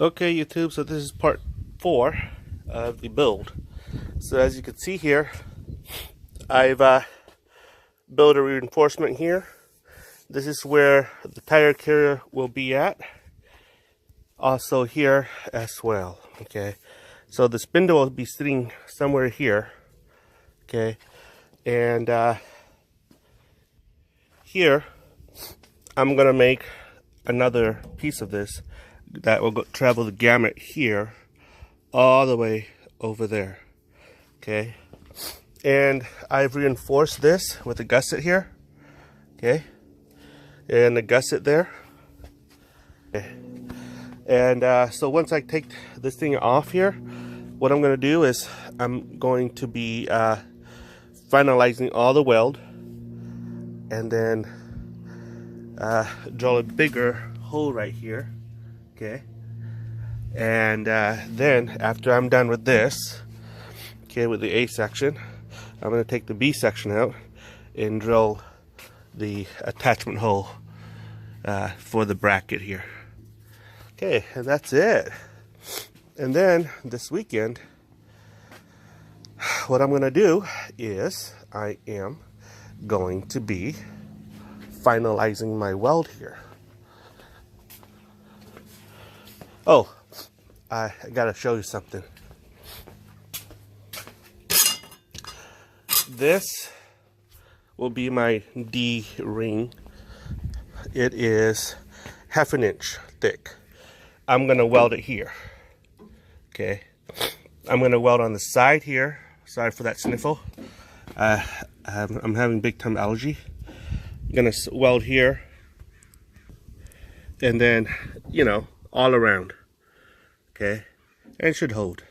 Okay, YouTube, so this is part 4 of the build. So as you can see here, I've built a reinforcement here. This is where the tire carrier will be at. Also here as well, okay? So the spindle will be sitting somewhere here, okay? And here, I'm gonna make another piece of this that will travel the gamut here all the way over there, okay? And I've reinforced this with a gusset here, okay? And a gusset there. Okay. And so once I take this thing off here, what I'm going to do is I'm going to be finalizing all the weld, and then drill a bigger hole right here, okay? And then after I'm done with this, okay, with the A section, I'm going to take the B section out and drill the attachment hole for the bracket here. Okay, and that's it. And then this weekend, what I'm going to do is I am going to be finalizing my weld here. Oh, I gotta show you something. This will be my D ring. It is 1/2 inch thick. I'm gonna weld it here. Okay, I'm gonna weld on the side here. Sorry for that sniffle. I'm having big time allergy. I'm gonna weld here, and then, you know, all around. Okay, and it should hold.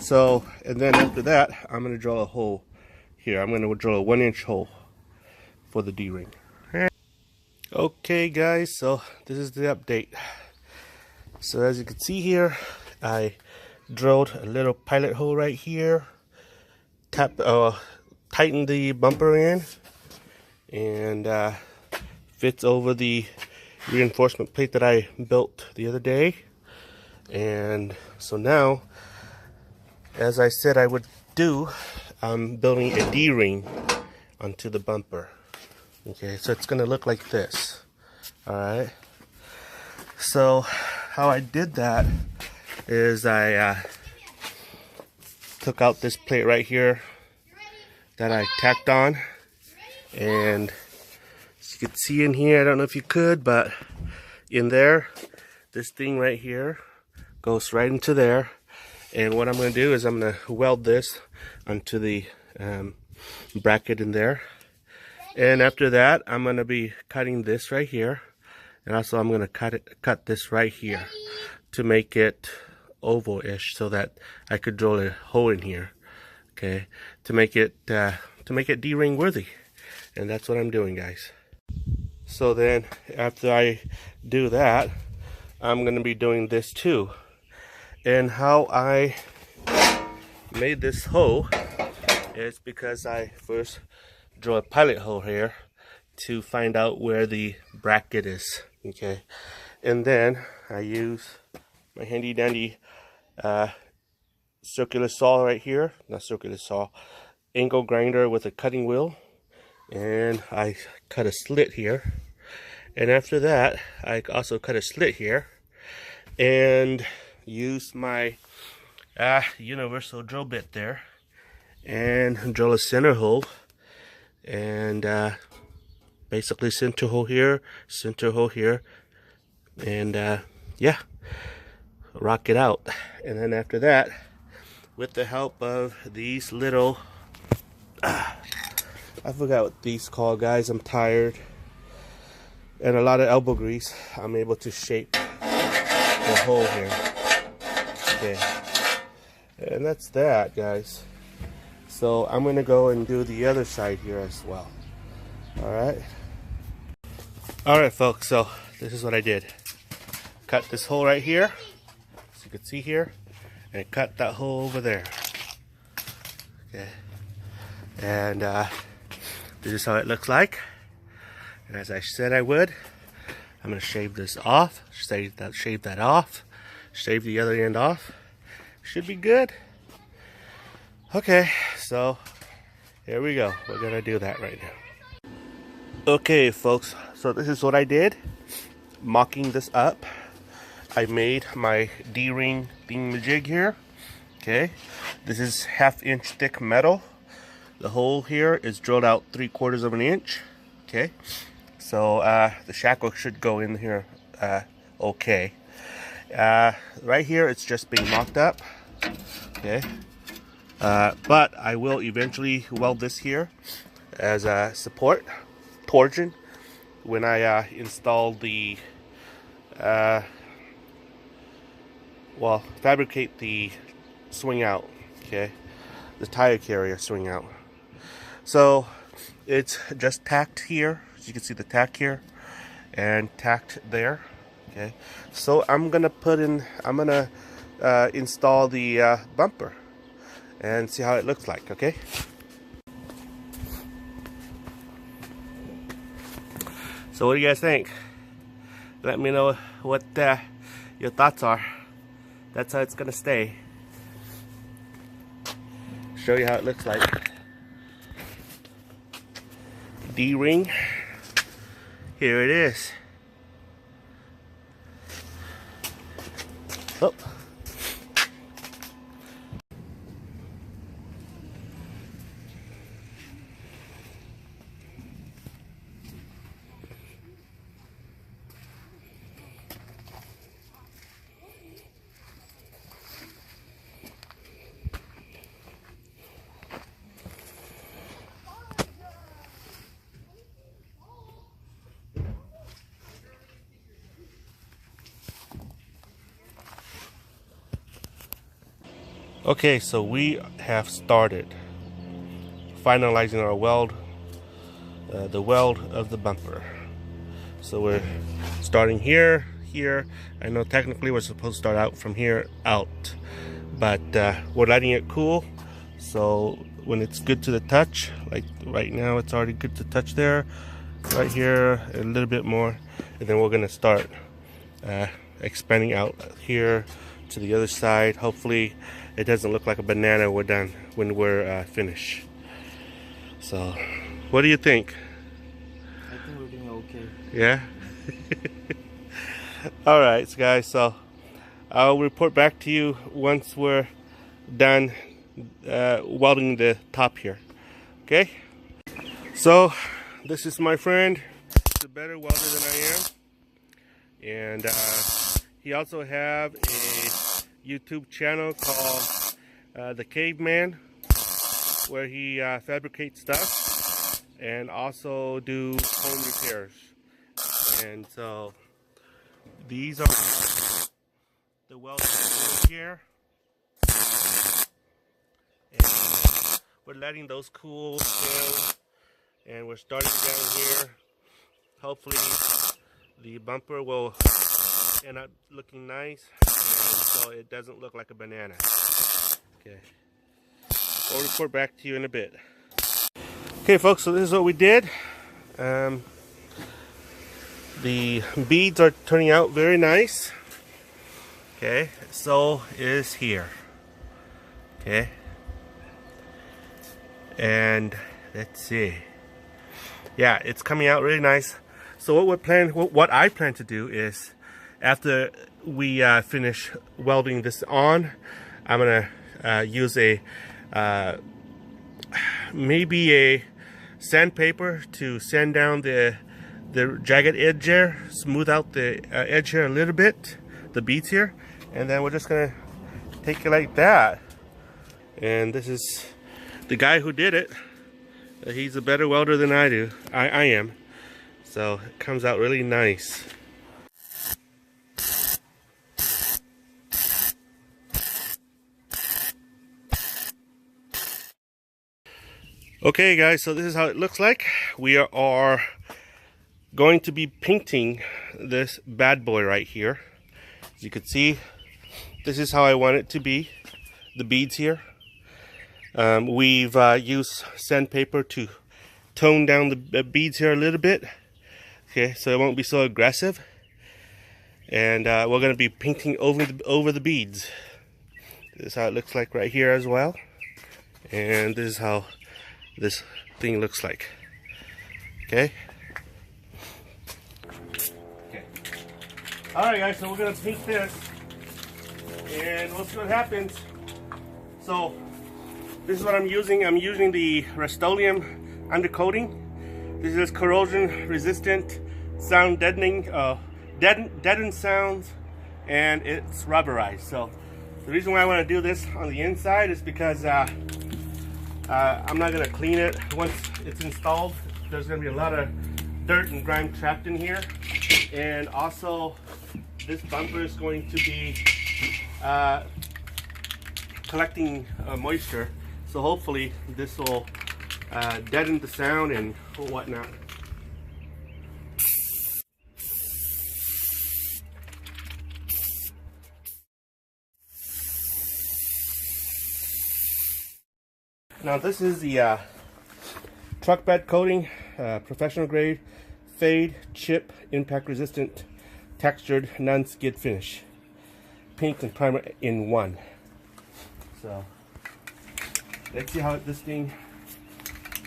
So, and then after that, I'm gonna drill a hole here. I'm gonna drill a 1 inch hole for the D ring. Okay, guys, so this is the update. So as you can see here, I drilled a little pilot hole right here, tightened the bumper in, and fits over the reinforcement plate that I built the other day. And so now, as I said I would do, I'm building a D-ring onto the bumper. Okay, so it's gonna look like this. Alright, so how I did that is I took out this plate right here that I tacked on, and as you can see in here, I don't know if you could, but in there, this thing right here goes right into there. And what I'm going to do is I'm going to weld this onto the bracket in there. And after that, I'm going to be cutting this right here, and also I'm going to cut this right here to make it oval-ish, so that I could drill a hole in here, okay, to make it D-ring worthy. And that's what I'm doing, guys. So then after I do that, I'm going to be doing this too. And how I made this hole is because I first drew a pilot hole here to find out where the bracket is, okay? And then I use my handy dandy circular saw right here, not circular saw, angle grinder with a cutting wheel, and I cut a slit here. And after that, I also cut a slit here and use my universal drill bit there and drill a center hole, and basically center hole here, and yeah, rock it out. And then after that, with the help of these little I forgot what these called, guys, I'm tired, and a lot of elbow grease, I'm able to shape the hole here. Okay, and that's that, guys. So I'm gonna go and do the other side here as well. Alright folks, so this is what I did. Cut this hole right here, as you can see here, and cut that hole over there. Okay, and this is how it looks like. And as I said I would, I'm gonna shave this off, shave that off, shave the other end off. Should be good. Okay, so here we go. We're gonna do that right now. Okay, folks, so this is what I did. Mocking this up, I made my D-ring thingamajig here. Okay, this is 1/2 inch thick metal. The hole here is drilled out 3/4 of an inch. Okay, so the shackle should go in here okay. Right here it's just being mocked up. Okay, but I will eventually weld this here as a support torsion when I install the fabricate the swing out. Okay, the tire carrier swing out. So it's just tacked here, as you can see the tack here, and tacked there. Okay, so I'm gonna install the bumper and see how it looks like. Okay. So what do you guys think? Let me know what your thoughts are. That's how it's gonna stay. Show you how it looks like. D-ring. Here it is. Oh. Okay, so we have started finalizing our weld, the weld of the bumper. So we're starting here. I know technically we're supposed to start out from here out, but we're letting it cool. So when it's good to the touch, like right now it's already good to touch there, right here a little bit more, and then we're gonna start expanding out here to the other side. Hopefully it doesn't look like a banana when we're finished. So what do you think? I think we're doing okay. Yeah. All right, guys, so I'll report back to you once we're done welding the top here. Okay, so this is my friend. He's a better welder than I am, and he also have a YouTube channel called The Caveman, where he fabricates stuff and also do home repairs. And so these are the welds here, and we're letting those cool down, and we're starting down here. Hopefully the bumper will end up looking nice, and so it doesn't look like a banana. Okay, I'll report back to you in a bit. Okay, folks, so this is what we did. The beads are turning out very nice. Okay, so is here. Okay, and let's see. Yeah, it's coming out really nice. So what I plan to do is, after we finish welding this on, I'm gonna use maybe a sandpaper to sand down the jagged edge here, smooth out the edge here a little bit, the beads here, and then we're just gonna take it like that. And this is the guy who did it. He's a better welder than I am. So it comes out really nice. Okay guys, so this is how it looks like. We are going to be painting this bad boy right here. As you can see, this is how I want it to be. The beads here. We've used sandpaper to tone down the beads here a little bit. Okay, so it won't be so aggressive. And we're going to be painting over the beads. This is how it looks like right here as well. And this is how this thing looks like. Okay. Alright guys, so we're going to paint this. And we'll see what happens. So, this is what I'm using. I'm using the Rust-Oleum undercoating. This is corrosion resistant, sound deadening, deadened sounds, and it's rubberized. So the reason why I want to do this on the inside is because I'm not going to clean it once it's installed. There's going to be a lot of dirt and grime trapped in here, and also this bumper is going to be collecting moisture. So hopefully this will deaden the sound and whatnot. Now this is the truck bed coating, professional grade, fade, chip, impact resistant, textured, non-skid finish. Paint and primer in one. So let's see how this thing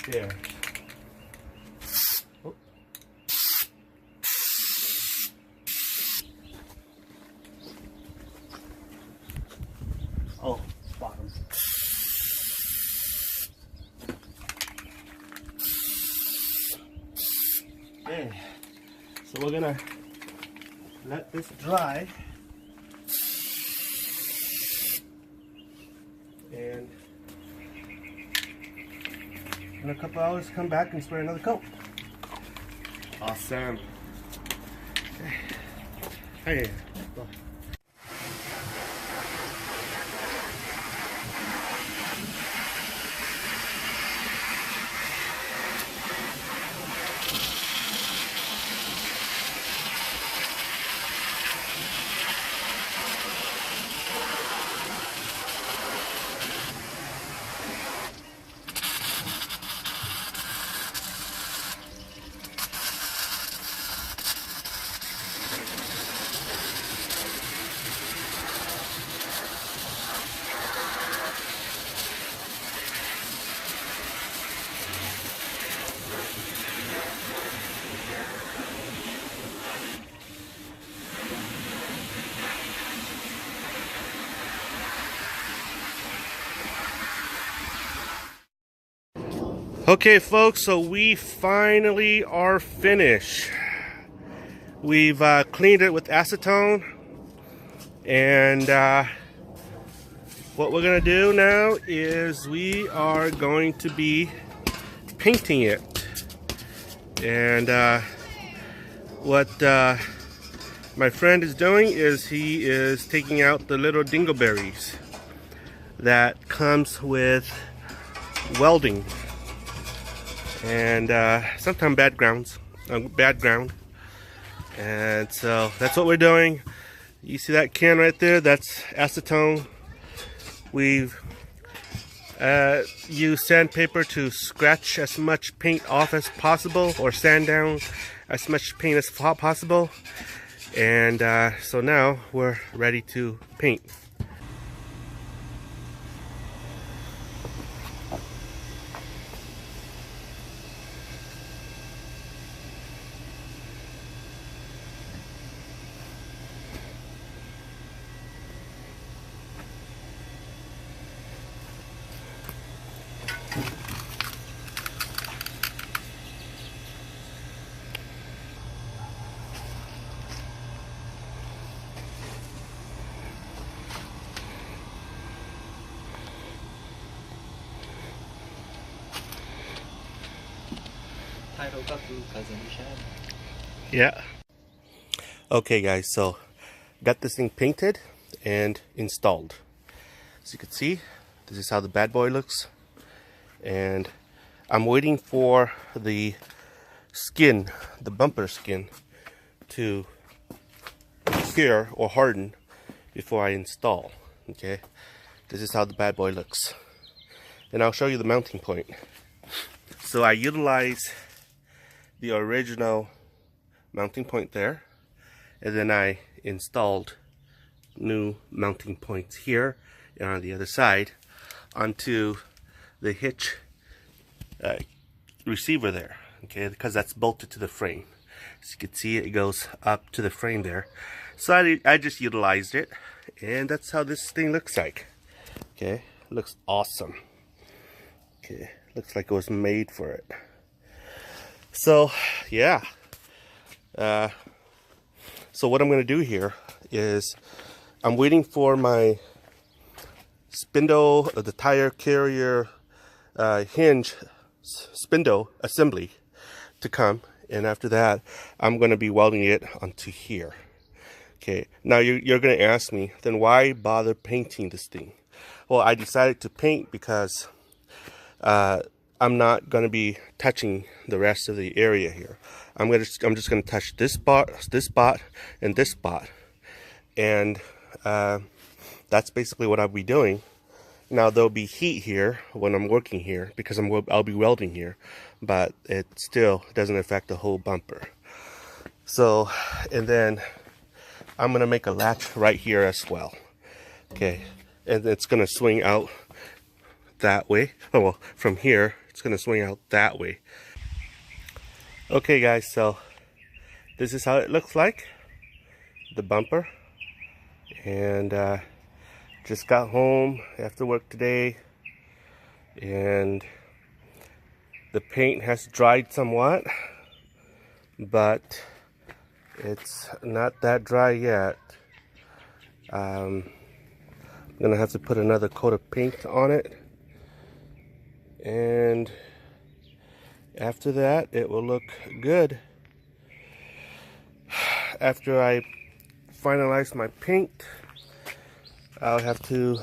fares. Oh. Oh, bottom. Okay, so we're gonna let this dry, and in a couple hours come back and spray another coat. Awesome. Okay. Hey. Okay folks, so we finally are finished. We've cleaned it with acetone, and what we're gonna do now is we are going to be painting it. And what my friend is doing is he is taking out the little dingleberries that comes with welding. And sometimes bad ground, and so that's what we're doing. You see that can right there? That's acetone. We've used sandpaper to scratch as much paint off as possible, or sand down as much paint as possible. And so now we're ready to paint. Yeah. Okay guys, so got this thing painted and installed. As you can see, this is how the bad boy looks. And I'm waiting for the skin, the bumper skin, to cure or harden before I install. Okay, this is how the bad boy looks. And I'll show you the mounting point. So I utilize the original mounting point there, and then I installed new mounting points here and on the other side onto the hitch receiver there, okay, because that's bolted to the frame. As you can see, it goes up to the frame there. So I just utilized it, and that's how this thing looks like. Okay, looks awesome. Okay, looks like it was made for it. So yeah, so what I'm going to do here is I'm waiting for my spindle, the tire carrier hinge spindle assembly to come, and after that I'm going to be welding it onto here. Okay, now you're going to ask me, then why bother painting this thing? Well, I decided to paint because I'm not going to be touching the rest of the area here. I'm just going to touch this spot, and this spot, and that's basically what I'll be doing. Now there'll be heat here when I'm working here because I'll be welding here, but it still doesn't affect the whole bumper. So, and then I'm gonna make a latch right here as well. Okay, and it's gonna swing out that way. Oh well, from here it's gonna swing out that way. Okay guys, so this is how it looks like, the bumper, and just got home after work today, and the paint has dried somewhat, but it's not that dry yet. I'm gonna have to put another coat of paint on it, and after that it will look good. After I finalize my paint, I'll have to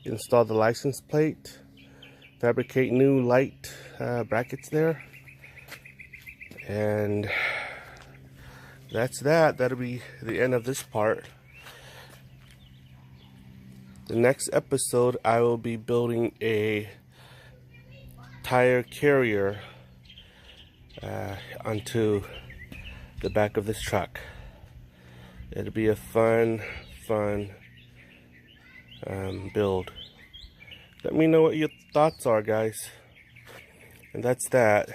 install the license plate, fabricate new light brackets there, and that's that. That'll be the end of this part. The next episode, I will be building a tire carrier onto the back of this truck. It'll be a fun build. Let me know what your thoughts are, guys. And that's that.